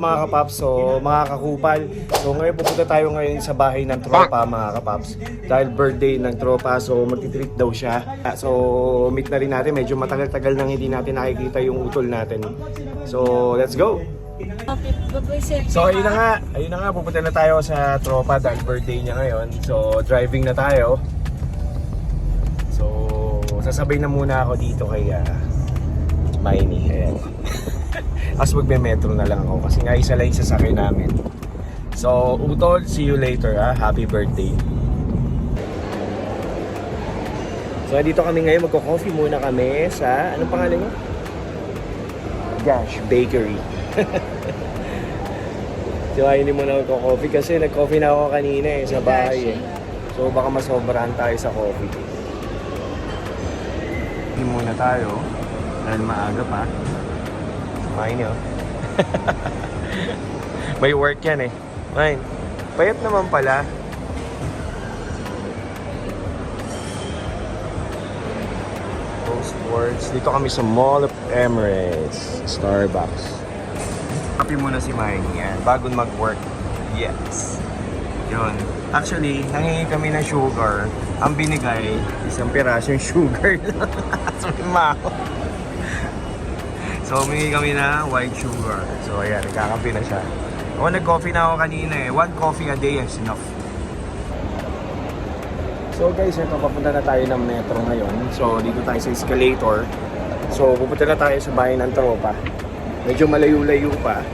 mga kapaps? So mga kakupal, so ngayon pupunta tayo ngayon sa bahay ng tropa mga kapaps. Dahil birthday ng tropa, so magti-treat daw siya. So meet na rin natin, medyo matagal-tagal nang hindi natin nakikita yung utol natin. So let's go! So ayun na nga, pupunta na tayo sa tropa dahil birthday niya ngayon. So driving na tayo. So sasabay na muna ako dito kay Miney. Ayan. Tapos magme-metro na lang ako kasi nga isa lang yung sasakay namin. So utol, see you later ha. Happy birthday. So dito kami ngayon, magko-coffee muna kami sa, anong pangalan niya? Gash Bakery. So ayun muna magko-coffee kasi nag-coffee na ako kanina sa bahay So baka masobrahan tayo sa coffee. Hindi muna tayo dahil maaga pa. Mine yun. May work yan Mine. Payat naman pala. Post works. Dito kami sa Mall of Emirates. Starbucks. Kapi muna si Mine yan. Bago mag-work. Yes. Yun. Actually, nangingi kami ng sugar. Ang binigay, isang pirasong sugar lang. So, humingi kami na white sugar. So, ayan, nagkakape na siya. Ako, nag-coffee na ako kanina One coffee a day is enough. So, guys, ito, papunta na tayo ng metro ngayon. So, dito tayo sa escalator. So, pupunta na tayo sa bahay ng tropa. Medyo malayo-layo pa.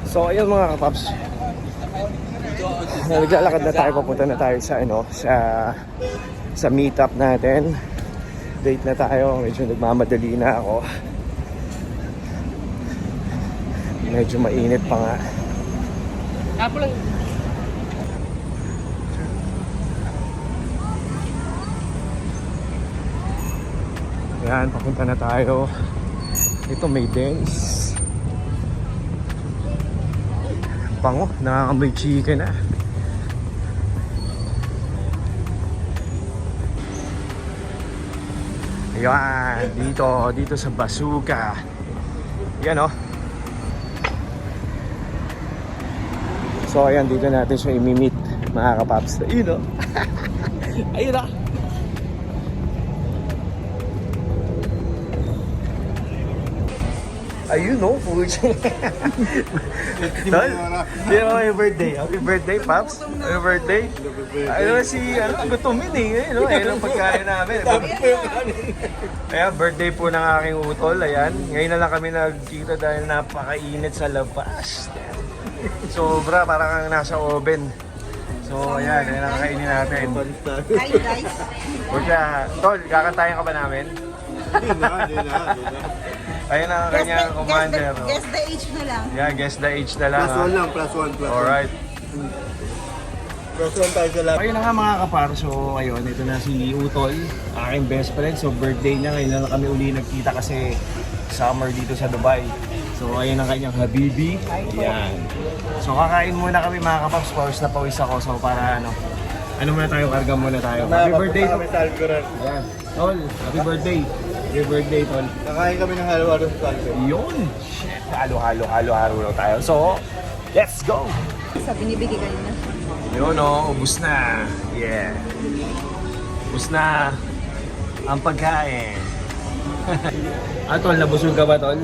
So, ayun mga kapaps. Naglalakad na tayo, papunta na tayo sa sa meetup natin. Date na tayo, medyo nagmamadali na ako. Medyo mainit pa nga. Kapo lang. Ayan, papunta na tayo. Ito may dance. Pango, nakakamoy chicken na. Ayan, dito sa Bazooka. Yan So ayan, dito natin siya imi-meet mga kapaps. Ayun Ayun Ayun pucha. Tol, happy birthday. Happy birthday, Paps. Happy birthday. Ayun gutumin Ayun ang pagkain namin. Ayan, birthday po ng aking utol. Ayan, ngayon na lang kami nagkita dahil napakainit sa labas. Sobra, parang nasa oven. So ayan, ayan ang kakainin natin. Hi guys. Pucha, Tol, kakantayin ka ba namin? Hindi na. Ayun ang kanyang commander. Guess the age na lang. Yeah, guess the age na lang. Plus one. Alright. Plus one tayo sa lahat. Ayun na nga mga kapar. So ayun, ito na si Utol, aking best friend. So birthday niya, ngayon na kami uli nagkita kasi summer dito sa Dubai. So ayun ang kanyang habibi. Yan. So kakain muna kami mga kapaps. Pawis na pawis ako. So para ano muna tayo, karga muna tayo. Happy birthday to. Ayan. Tol, happy birthday. Happy birthday, Tol. Nakain kami ng halo-halo sa Calcio. Yun! Shit! Halo-halo tayo. So, let's go! Sa binibigay kayo na. Yun ubus na. Yeah. Ubus na ang pagkain. Tol, nabusog ka ba, Tol?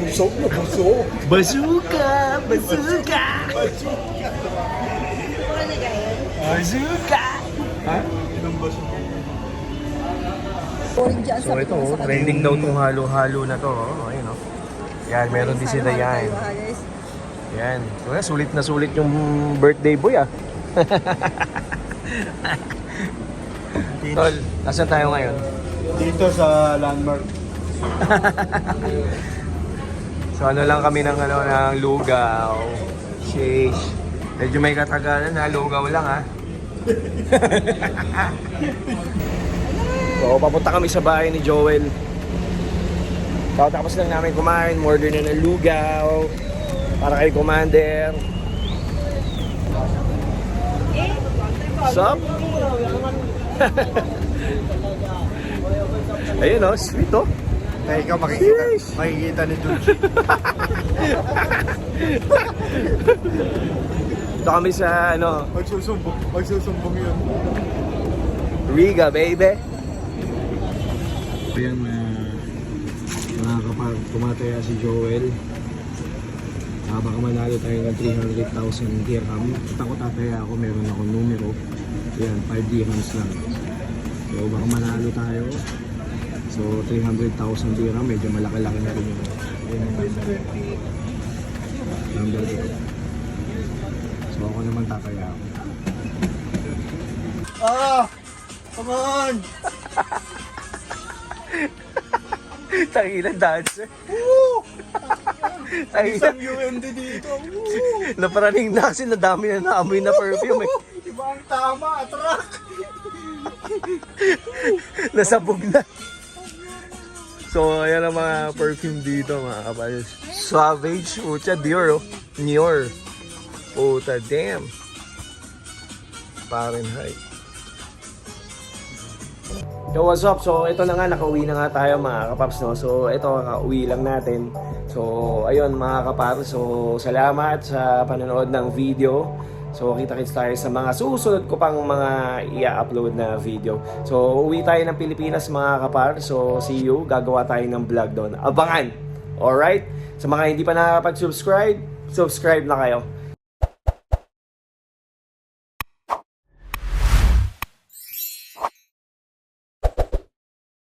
Busog. Bazooka! Ha? Ilang busog? So ito, trending daw itong halo-halo na to. Ayun Yan, meron din sila yan. Yan. So sulit na sulit yung birthday boy Tol, nasa tayo ngayon? Dito sa landmark. So ano lang kami ng lugaw. Sheesh. Medyo may katagalan lugaw lang So papunta kami sa bahay ni Joel. Tapos lang namin kumain, order na ng lugaw para kay Commander. Sup? Ayun sweet Kaya ikaw makikita ni Dulce. Ito kami sa ano, Magsusumbong yun. Riga, baby. Ayan, mga kapag tumataya si Joel. Baka manalo tayo ng 300,000 dirham. At ako tataya ako, meron ako numero. Ayan, 5 dirhams lang. So baka manalo tayo. So 300,000 dirham, medyo malaki-laki na rin yun. Ayan, number dito. So ako naman tataya ako. Come on! Tangilan dancer. Isang UMD dito. Naparaning na kasi nadami na naamoy na perfume eh. Iba ang tama, atrak! Nasabog na. So ayan ang mga perfume dito mga kapatid. Savage, pucha, Dior oh. Nior. Puta, damn. Fahrenheit. Yo, what's up? So, ito na nga, nakauwi na nga tayo mga kapaps, no? So, ito, kakauwi lang natin. So, ayun mga kapaps. So, salamat sa panonood ng video. So, kita-kits tayo sa mga susunod ko pang mga i-upload na video. So, uwi tayo ng Pilipinas mga kapaps. So, see you. Gagawa tayo ng vlog doon. Abangan! Alright? Sa mga hindi pa nakakapag-subscribe, subscribe na kayo.